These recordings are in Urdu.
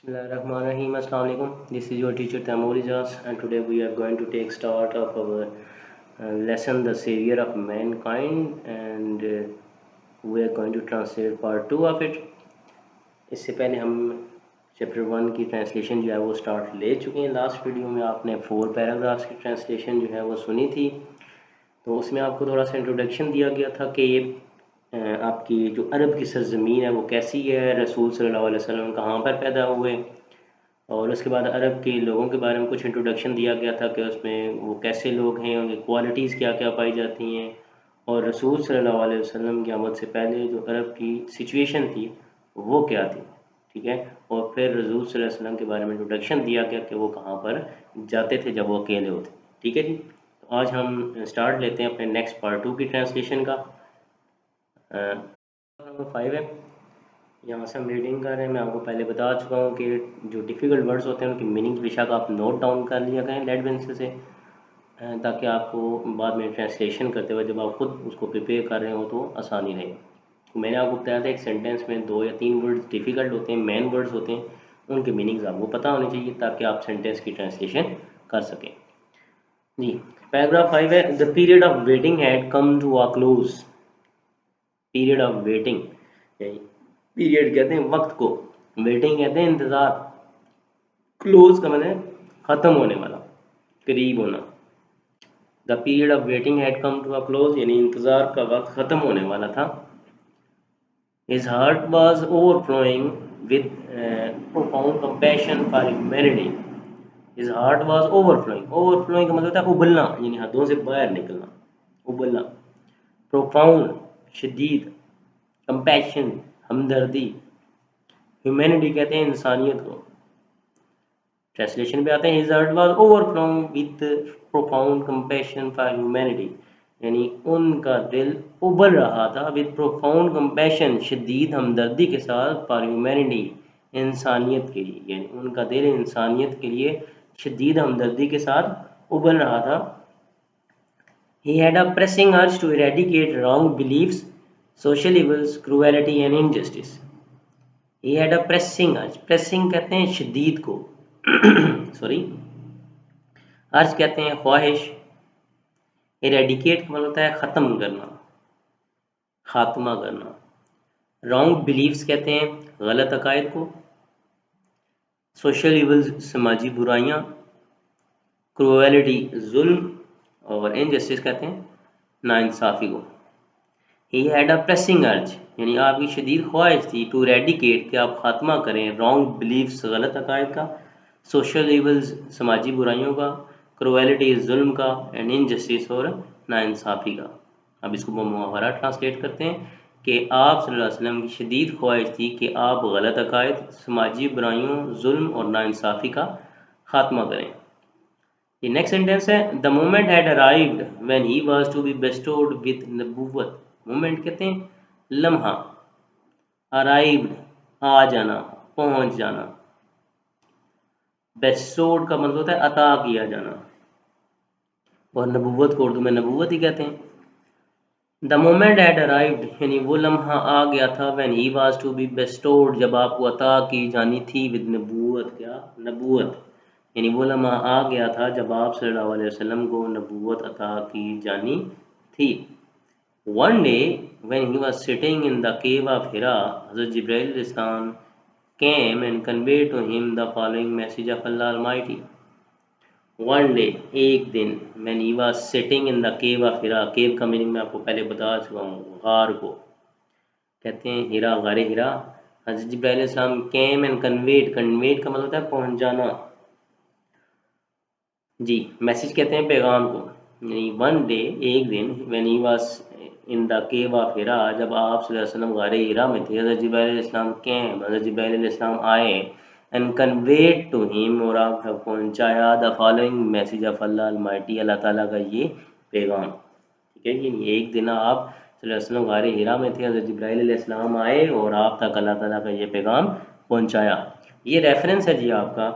Bismillahirrahmanirrahim. Assalamu alaikum. This is your teacher Taimur Ijaz, and today we are going to take start of our lesson, The Savior of Mankind, and we are going to translate part 2 of it. اس سے پہلے ہم چیپٹر 1 کی ٹرانسلیشن جو ہے وہ سٹارٹ لے چکے ہیں. لاسٹ ویڈیو میں آپ نے 4 پیراگرافس کی ٹرانسلیشن جو ہے وہ سنی تھی. تو اس میں آپ کو تھوڑا سا انٹروڈکشن دیا گیا تھا کہ یہ آپ کی جو عرب کی سرزمین ہے وہ کیسی ہے، رسول صلی اللہ علیہ وسلم کہاں پر پیدا ہوئے، اور اس کے بعد عرب کے لوگوں کے بارے میں کچھ انٹروڈکشن دیا گیا تھا کہ اس میں وہ کیسے لوگ ہیں، ان کی کوالٹیز کیا کیا پائی جاتی ہیں، اور رسول صلی اللہ علیہ وسلم کی آمد سے پہلے جو عرب کی سچویشن تھی وہ کیا تھی. ٹھیک ہے. اور پھر رسول صلی اللہ علیہ وسلم کے بارے میں انٹروڈکشن دیا گیا کہ وہ کہاں پر جاتے تھے جب وہ اکیلے ہوتے. ٹھیک ہے جی. تو آج ہم سٹارٹ لیتے ہیں اپنے نیکسٹ پارٹ 2 کی ٹرانسلیشن کا. نمبر 5 ہے، یہاں سے ہم ریڈنگ کر رہے ہیں. میں آپ کو پہلے بتا چکا ہوں کہ جو ڈیفیکلٹ ورڈز ہوتے ہیں ان کی میننگ بے شک آپ نوٹ ڈاؤن کر لیا کریں لیڈ پینسل سے، تاکہ آپ کو بعد میں ٹرانسلیشن کرتے ہوئے جب آپ خود اس کو پریپیئر کر رہے ہو تو آسانی رہے. میں نے آپ کو بتایا تھا ایک سینٹینس میں 2 یا 3 ورڈز ڈیفیکلٹ ہوتے ہیں، مین ورڈز ہوتے ہیں، ان کے میننگز آپ کو پتہ ہونے چاہیے تاکہ آپ سینٹینس کی ٹرانسلیشن کر سکیں. جی پیراگراف 5 ہے، the period of waiting had come to a close. Period of waiting, period کہتے ہیں وقت کو، ویٹنگ کہتے ہیں انتظار، کلوز کا مطلب ہے ختم ہونے والا، قریب ہونا. The period of waiting had come to a close یعنی انتظار کا وقت ختم ہونے والا تھا. His heart was overflowing with profound compassion for humanity. His heart was overflowing. Overflowing کا مطلب ہوتا ہے ابلنا، یعنی حدوں سے باہر نکلنا، ابلنا. Profound شدید، compassion ہمدردی، humanity کہتے ہیں انسانیت کو. ٹرانسلیشن پہ آتے ہیں. His heart was overflowing with profound compassion for humanity یعنی ان کا دل ابل رہا تھا with profound compassion شدید ہمدردی کے ساتھ for humanity انسانیت کے لیے، یعنی ان کا دل انسانیت کے لیے شدید ہمدردی کے ساتھ ابل رہا تھا. He had a pressing urge to eradicate wrong beliefs, social evils, cruelty and injustice. He had a pressing urge. pressing کہتے ہیں شدید کو سوری، عرض کہتے ہیں خواہش، اریڈیکیٹ کا مطلب ہوتا ہے ختم کرنا، خاتمہ کرنا. رانگ بلیفز کہتے ہیں غلط عقائد کو، سوشل ایولز سماجی برائیاں، کرویلٹی ظلم، اور انجسٹس کہتے ہیں ناانصافی کو. He had a pressing urge یعنی آپ کی شدید خواہش تھی ٹو eradicate کہ آپ خاتمہ کریں رانگ بلیفز غلط عقائد کا، سوشل ایولز سماجی برائیوں کا، کرویلٹی ظلم کا، اینڈ انجسٹس اور ناانصافی کا. اب اس کو محاورہ ٹرانسلیٹ کرتے ہیں کہ آپ صلی اللہ علیہ وسلم کی شدید خواہش تھی کہ آپ غلط عقائد، سماجی برائیوں، ظلم اور ناانصافی کا خاتمہ کریں. یہ نیکسٹ سینٹینس ہے، the moment had arrived when he was to be bestowed with نبوت. مومنٹ کہتے ہیں لمحہ، ارائیوڈ آ جانا، پہنچ جانا. بیسٹورڈ کا مطلب ہوتا ہے عطا کیا جانا، اور نبوت کو اردو میں نبوت ہی کہتے ہیں. دا مومنٹ ایٹ ارائیوڈ یعنی وہ لمحہ آ گیا تھا when he was to be bestowed جب آپ کو عطا کی جانی تھی ود نبوت. کیا؟ نبوت. یعنی وہ لمحہ آ گیا تھا جب آپ صلی اللہ علیہ وسلم کو نبوت عطا کی جانی تھی. One day when he was sitting in the cave of Hira, Hazrat Jibreel alayhi salam came and conveyed to him the following message of Allah Almighty. One day ایک دن when he was sitting in the cave of Hira. cave کا میننگ میں آپ کو پہلے بتا چکا ہوں، غار کو کہتے ہیں ہیرا، غار ہیرا. حضرت جبرائیل علیہ السلام came and conveyed. conveyed کا مطلب ہوتا ہے پہنچانا. جی میسج کہتے ہیں پیغام کو. یعنی ون ڈے ایک دن when he was in the cave of Hira جب آپ صلی اللہ علیہ وسلم غار ہیرا میں تھے، حضرت جبرائیل علیہ السلام came، حضرت جبرائیل علیہ السلام آئے and conveyed to him اور آپ تک پہنچایا the following message of Allah Almighty اللہ تعالیٰ کا یہ پیغام. ٹھیک ہے جی. ایک دن آپ صلی اللہ علیہ وسلم غار ہیرا میں تھے، حضرت جبرائیل علیہ السلام آئے اور آپ تک اللہ تعالیٰ کا یہ پیغام پہنچایا. یہ ریفرنس ہے جی آپ کا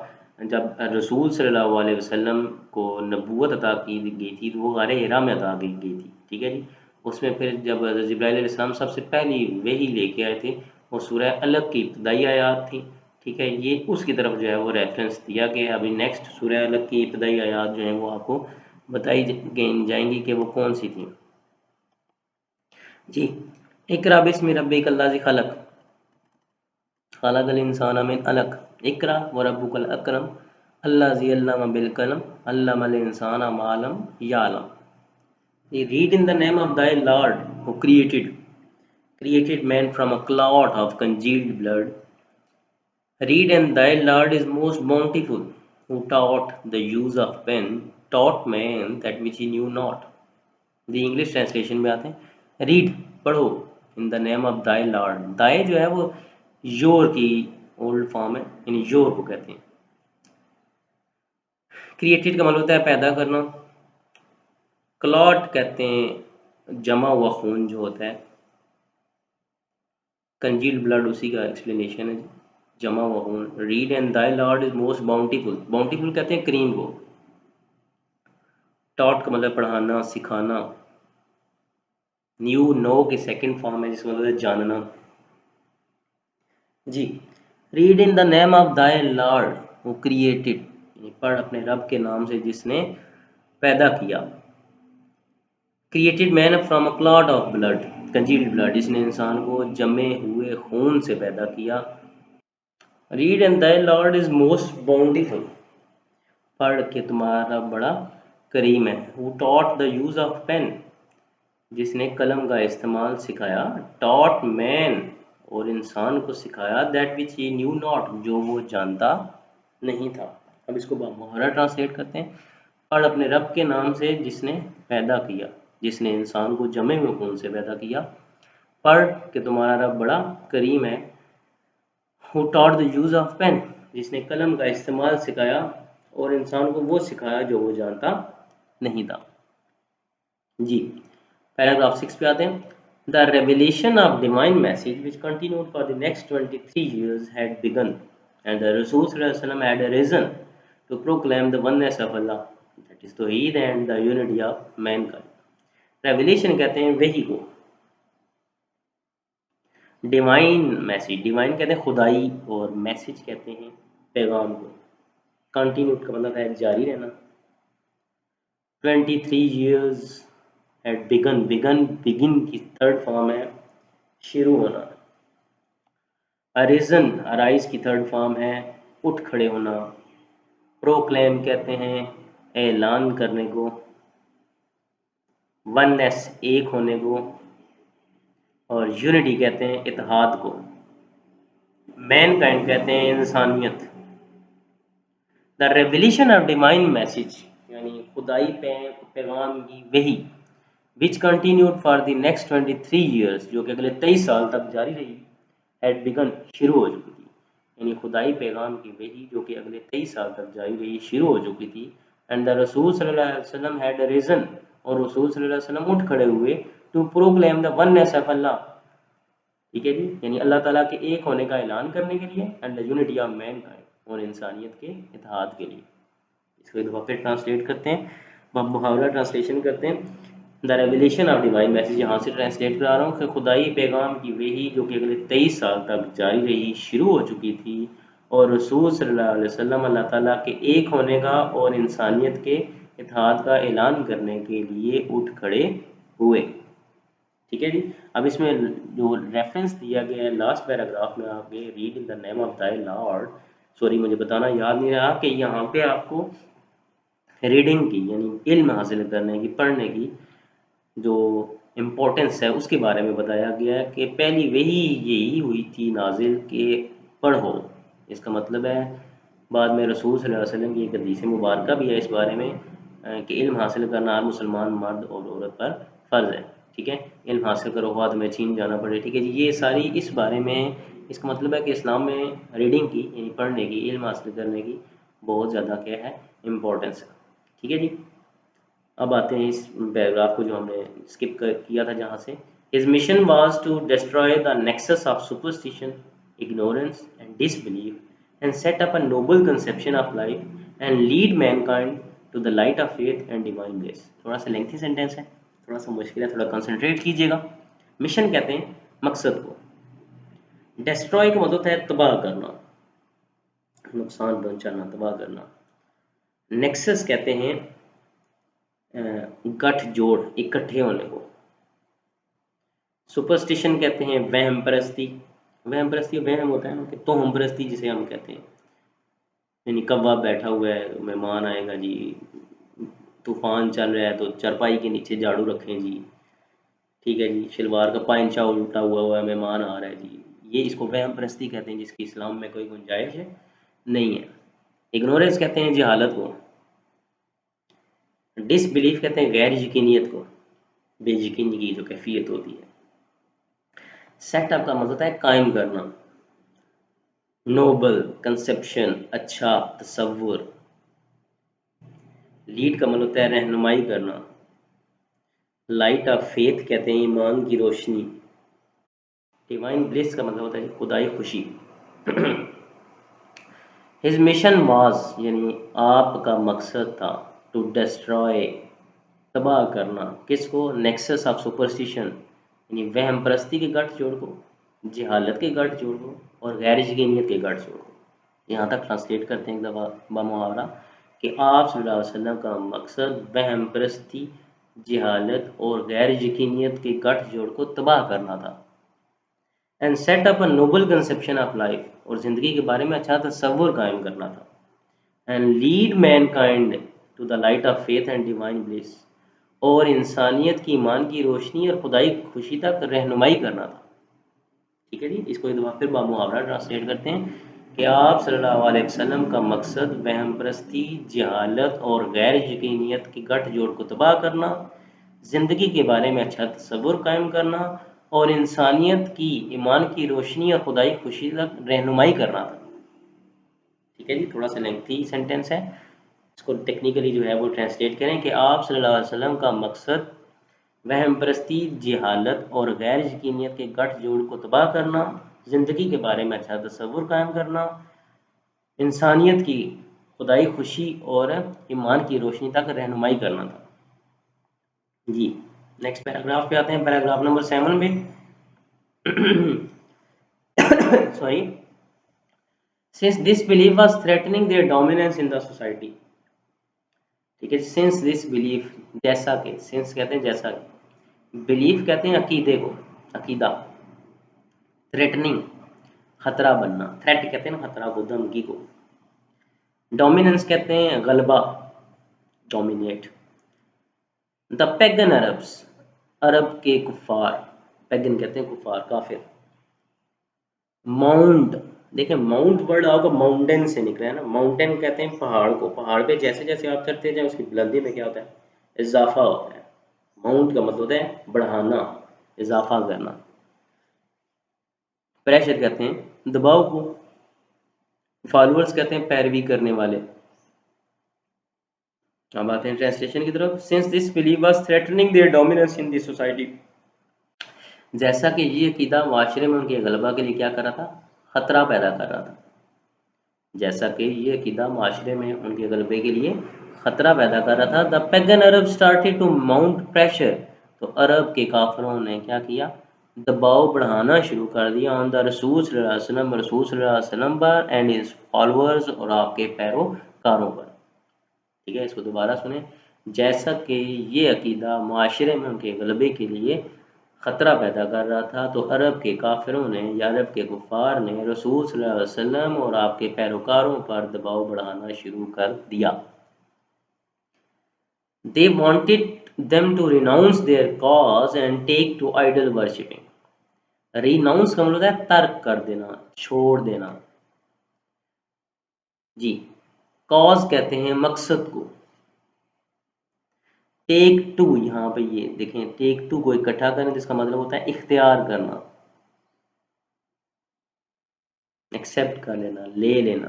جب رسول صلی اللہ علیہ وسلم کو نبوت عطا کی گئی تھی تو وہ غار ہیرا میں عطا کی گئی تھی. ٹھیک ہے جی. اس میں پھر جب حضرت جبرائیل علیہ السلام سب سے پہلی وحی لے کے آئے تھے وہ سورہ الگ کی ابتدائی آیات تھی. ٹھیک ہے، یہ اس کی طرف جو ہے وہ ریفرنس دیا گیا ہے۔ ابھی نیکسٹ سورہ الگ کی ابتدائی آیات جو ہیں وہ آپ کو بتائی جائیں گی کہ وہ کون سی تھیں۔ جی، اقرا بسم ربک الذی خلق، خلق الانسان من علق، اقرا وربک الاکرم الذی علم بالقلم علم الانسان ما لم یعلم۔ Read in the name of thy Lord who created man from a clot of congealed blood. Read, and thy Lord is most bountiful, who taught the use of pen, taught man that which he knew not. The English translation میں آتے ہیں، read پڑھو in the name of thy Lord. thy جو ہے وہ your کی اولڈ فارم ہے، یعنی your کو کہتے ہیں۔ کریٹڈ کا مطلب ہوتا ہے پیدا کرنا، کلاٹ کہتے ہیں جمع ہوا خون جو ہوتا ہے، کنجیل بلڈ اسی کا ایکسپلینیشن ہے، جمع ہوا خون۔ Read and thy Lord is most bountiful، bountiful کہتے ہیں کریم کو۔ ٹاٹ کا مطلب پڑھانا، سکھانا۔ نیو نو کی سیکنڈ فارم ہے جس کا مطلب ہے جاننا۔ جی، read in the name of thy Lord who created، یعنی پڑھ اپنے رب کے نام سے جس نے پیدا کیا۔ Created man from a clot of blood, congealed blood, جس نے انسان کو جمے ہوئے خون سے پیدا کیا۔ Read and thy Lord is most bountiful، پڑھ کہ تمہارا بڑا کریم ہے۔ who taught the use of pen، جس نے قلم کا استعمال سکھایا۔ taught man، اور انسان کو سکھایا that which he knew not، جو وہ جانتا نہیں تھا۔ اب اس کو محاورہ ٹرانسلیٹ کرتے ہیں۔ پڑھ اپنے رب کے نام سے جس نے پیدا کیا، جس نے انسان کو جمے ہوئے خون سے پیدا کیا۔ پڑھ کہ تمہارا رب بڑا کریم ہے۔ who taught the use of pen، جس نے قلم کا استعمال سکھایا اور انسان کو وہ سکھایا جو وہ جانتا نہیں تھا۔ جی، پیراگراف 6 پہ آتے ہیں۔ The revelation of divine message which continued for the next 23 years had begun, and the Rasul ﷺ had arisen to proclaim the oneness of Allah, that is Tawheed, and the unity of mankind. Revelation کہتے ہیں وحی کو، ڈیوائن میسیج، ڈیوائن کہتے ہیں خدائی، اور میسیج کہتے ہیں پیغام کو۔ کنٹینیوٹ کا مطلب ہے جاری رہنا۔ 23 years had begun، begin کی تھرڈ فارم ہے شروع ہونا۔ arisen، arise کی تھرڈ فارم ہے اٹھ کھڑے ہونا۔ پروکلیم کہتے ہیں اعلان کرنے کو۔ ونیس ایک ہونے کو، اور یونٹی کہتے ہیں اتحاد کو۔ مین کائنڈ کہتے ہیں انسانیت۔ دا ریولیشن آف ڈیوائن میسیج، یعنی خدائی پیغام کی وحی، which continued for the next 23 years، جو کہ اگلے 23 سال تک جاری رہی، had begun، شروع ہو چکی تھی۔ یعنی خدائی پیغام کی وحی جو کہ اگلے 23 سال تک جاری رہی، شروع ہو چکی تھی۔ and the رسول صلی اللہ علیہ وسلم had arisen، اور رسول صلی اللہ علیہ وسلم اٹھ کھڑے ہوئے to proclaim the oneness of Allah، ٹھیک ہے جی، یعنی اللہ تعالیٰ کے ایک ہونے کا اعلان کرنے کے لیے، and the unity of mankind، اور انسانیت کے اتحاد کے لیے۔ اس کو ایک دفعہ پھر ٹرانسلیٹ کرتے ہیں، محاورہ ٹرانسلیشن کرتے ہیں۔ دا ریولیشن آف ڈیوائن میسیج، یہاں سے ٹرانسلیٹ کرا رہا ہوں کہ خدائی پیغام کی وحی جو کہ اگلے 23 سال تک جاری رہی، شروع ہو چکی تھی، اور رسول صلی اللہ علیہ وسلم اللہ تعالیٰ کے ایک ہونے کا اور انسانیت کے اتحاد کا اعلان کرنے کے لیے اٹھ کھڑے ہوئے۔ ٹھیک ہے جی، اب اس میں جو ریفرنس دیا گیا ہے لاسٹ پیراگراف میں آپ کے read in the name of thy Lord، sorry مجھے بتانا یاد نہیں رہا کہ یہاں پہ آپ کو ریڈنگ کی، یعنی علم حاصل کرنے کی، پڑھنے کی جو امپورٹنس ہے اس کے بارے میں بتایا گیا ہے کہ پہلی وحی یہی ہوئی تھی نازل کہ پڑھو۔ اس کا مطلب ہے بعد میں رسول صلی اللہ علیہ وسلم کی ایک حدیث مبارکہ بھی ہے اس بارے میں کہ علم حاصل کرنا ہر مسلمان مرد اور عورت پر فرض ہے۔ ٹھیک ہے، علم حاصل کرو خواہ تمہیں چین جانا پڑے۔ ٹھیک ہے جی، یہ ساری اس بارے میں، اس کا مطلب ہے کہ اسلام میں ریڈنگ کی، یعنی پڑھنے کی، علم حاصل کرنے کی بہت زیادہ کیا ہے امپورٹنس ہے۔ ٹھیک ہے جی، اب آتے ہیں اس پیراگراف کو جو ہم نے اسکپ کیا تھا جہاں سے۔ His mission was to destroy the nexus of superstition, ignorance and disbelief, and set up a noble conception of life and lead mankind to the light of faith and divine bliss۔ تھوڑا سا لینتھی سینٹینس ہے، تھوڑا سا مشکل ہے، تھوڑا کنسنٹریٹ کیجیے گا۔ مشن کہتے ہیں مقصد کو، ڈسٹروائے کا مطلب ہے تباہ کرنا، نقصان پہنچانا، تباہ کرنا۔ نیکسس کہتے ہیں گٹھ جوڑ، اکٹھے ہونے کو۔ سپرسٹیشن کہتے ہیں وہم پرستی، وہم پرستی وہم ہوتا ہے نا کہ توہم پرستی جسے ہم کہتے ہیں، یعنی کوا بیٹھا ہوا ہے مہمان آئے گا جی، طوفان چل رہا ہے تو چرپائی کے نیچے جھاڑو رکھیں جی، ٹھیک ہے جی، شلوار کا پائنچا الٹا ہوا ہے، مہمان آ رہا ہے جی، یہ اس کو وہم پرستی کہتے ہیں جس کی اسلام میں کوئی گنجائش نہیں ہے۔ اگنورینس کہتے ہیں جہالت کو۔ ڈس بلیف کہتے ہیں غیر یقینیت کو، بے یقینی کی جو کیفیت ہوتی ہے۔ سیٹ اپ کا مطلب ہوتا ہے قائم کرنا، نوبل کنسپشن، اچھا تصور۔ لیڈ کا مطلب ہوتا ہے رہنمائی کرنا۔ لائٹ آف فیتھ کہتے ہیں ایمان کی روشنی۔ ڈیوائن بلیس کا مطلب ہوتا ہے خدائی خوشی۔ ہز مشن واز یعنی آپ کا مقصد تھا، ٹو ڈسٹرائے تباہ کرنا، کس کو؟ نیکسس آف سپرسٹیشن یعنی وہم پرستی کے گٹھ جوڑ کو، جہالت کے گٹھ جوڑ کو، اور غیر یقینیت کے گٹھ جوڑ کو۔ یہاں تک ٹرانسلیٹ کرتے ہیں ایک دفعہ بمحاورہ کہ آپ صلی اللہ علیہ وسلم کا مقصد وہم پرستی، جہالت اور غیر یقینیت کے گٹھ جوڑ کو تباہ کرنا تھا۔ And set up a noble conception of life اور زندگی کے بارے میں اچھا تصور قائم کرنا تھا۔ And lead mankind to the light of faith and divine bliss اور انسانیت کی ایمان کی روشنی اور خدائی خوشی تک رہنمائی کرنا تھا۔ ٹھیک ہے جی، اس کو ایک دفعہ پھر بامحاورہ ٹرانسلیٹ کرتے ہیں کہ آپ صلی اللہ علیہ وسلم کا مقصد وہم پرستی، جہالت اور غیر یقینیت کے گٹھ جوڑ کو تباہ کرنا، زندگی کے بارے میں اچھا تصور قائم کرنا اور انسانیت کی ایمان کی روشنی اور خدائی خوشی تک رہنمائی کرنا تھا۔ ٹھیک ہے جی، تھوڑا سا لینتھی سینٹینس ہے، اس کو ٹیکنیکلی جو ہے وہ ٹرانسلیٹ کریں کہ آپ صلی اللہ علیہ وسلم کا مقصد وہم پرستی، جہالت اور غیر یقینیت کے گٹھ جوڑ کو تباہ کرنا، زندگی کے بارے میں اچھا تصور قائم کرنا، انسانیت کی خدائی خوشی اور ایمان کی روشنی تک رہنمائی کرنا تھا۔ جی نیکسٹ پیراگراف پہ آتے ہیں، پیراگراف نمبر 7 میں sorry since this belief was threatening their dominance in the society۔ ٹھیک ہے، since this belief جیسا کہ، since کہتے ہیں جیسا کہ، belief کہتے ہیں عقیدے کو، عقیدہ، threatening خطرہ بننا، threat کہتے ہیں نا خطرہ کو، دھمکی کو، dominance کہتے ہیں غلبہ، dominate۔ the pagan Arabs عرب کے کفار، پیگن کہتے ہیں کفار، کافر۔ ماؤنٹ، دیکھیں ماؤنٹ ورڈ آپ کو ماؤنٹین سے نکلا ہے نا، ماؤنٹین کہتے ہیں پہاڑ کو، پہاڑ پہ جیسے جیسے آپ چڑھتے جائیں اس کی بلندی میں کیا ہوتا ہے؟ اضافہ ہوتا ہے۔ ماؤنٹ کا مطلب ہوتا ہے بڑھانا، اضافہ کرنا۔ پریشر کہتے ہیں دباؤ کو، فالوورز کہتے ہیں پیروی کرنے والے۔ اب آتے ہیں ٹرانسلیشن کی طرف۔ since this belief was threatening their dominance in the society، جیسا کہ یہ عقیدہ معاشرے میں ان کے غلبہ کے لیے کیا کر رہا تھا؟ خطرہ پیدا کر رہا تھا۔ جیسا کہ یہ عقیدہ معاشرے میں ان کے غلبے کے لیے خطرہ پیدا کر رہا تھا۔ the pagan Arab started to mount pressure، تو عرب کے کافروں نے کیا کیا؟ دباؤ بڑھانا شروع کر دیا on the رسول صلی اللہ علیہ وسلم، رسول صلی اللہ علیہ وسلم پر and his followers اور آپ کے پیروکاروں پر۔ ٹھیک ہے، اس کو دوبارہ سنیں۔ جیسا کہ یہ عقیدہ معاشرے میں ان کے غلبے کے لیے خطرہ پیدا کر رہا تھا تو عرب کے کافروں نے یا عرب کے کفار نے رسول صلی اللہ علیہ وسلم اور آپ کے پیروکاروں پر دباؤ بڑھانا شروع کر دیا۔ They wanted them to renounce their cause and take to idol worshipping۔ ریناؤنس کا مطلب ہے ترک کر دینا، چھوڑ دینا۔ جی، کاز کہتے ہیں مقصد کو۔ ٹیک ٹو، یہاں پہ یہ دیکھیں ٹیک ٹو کو اکٹھا کرنا جس کا مطلب ہوتا ہے اختیار کرنا، ایکسیپٹ کر لینا، لے لینا۔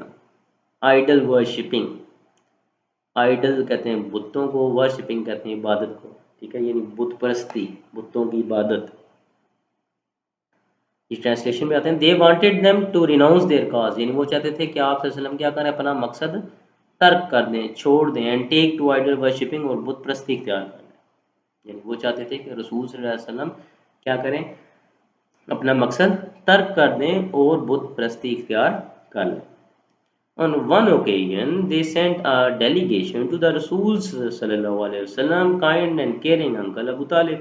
آئیڈل ورشپنگ، آئیڈل کہتے ہیں بتوں کو، ورشپنگ کہتے ہیں عبادت کو۔ ٹھیک ہے، یعنی بت پرستی، بتوں کی عبادت۔ اس ٹرانسلیشن میں آتے ہیں they wanted them to renounce their cause، یعنی وہ چاہتے تھے کہ آپ صلی اللہ علیہ وسلم کیا کریں؟ اپنا مقصد ترک کر دیں، چھوڑ دیں، and take to idol worshipping اور بت پرستی اختیار کر لیں۔ یعنی وہ چاہتے تھے کہ رسول صلی اللہ علیہ وسلم کیا کریں؟ اپنا مقصد ترک کر دیں اور بت پرستی اختیار کر لیں۔ On one occasion, they sent a delegation to the Rasul sallallahu alaihi wasallam, kind and caring uncle Abu Talib.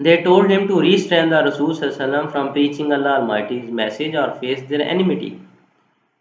They told him to restrain the Rasul sallallahu alaihi wasallam from preaching Allah Almighty's message or face their enmity.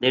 They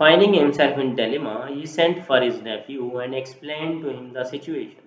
Finding himself in dilemma, he sent for his nephew and explained to him the situation.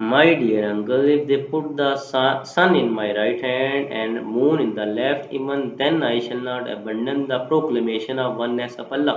My dear uncle, if they put the sun in my right hand and moon in the left, even then I shall not abandon the proclamation of oneness of Allah.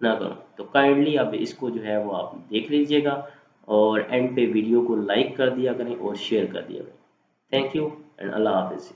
نہ کروں تو کائنڈلی اب اس کو جو ہے وہ آپ دیکھ لیجئے گا، اور اینڈ پہ ویڈیو کو لائک کر دیا کریں اور شیئر کر دیا کریں۔ تھینک یو اینڈ اللہ حافظ۔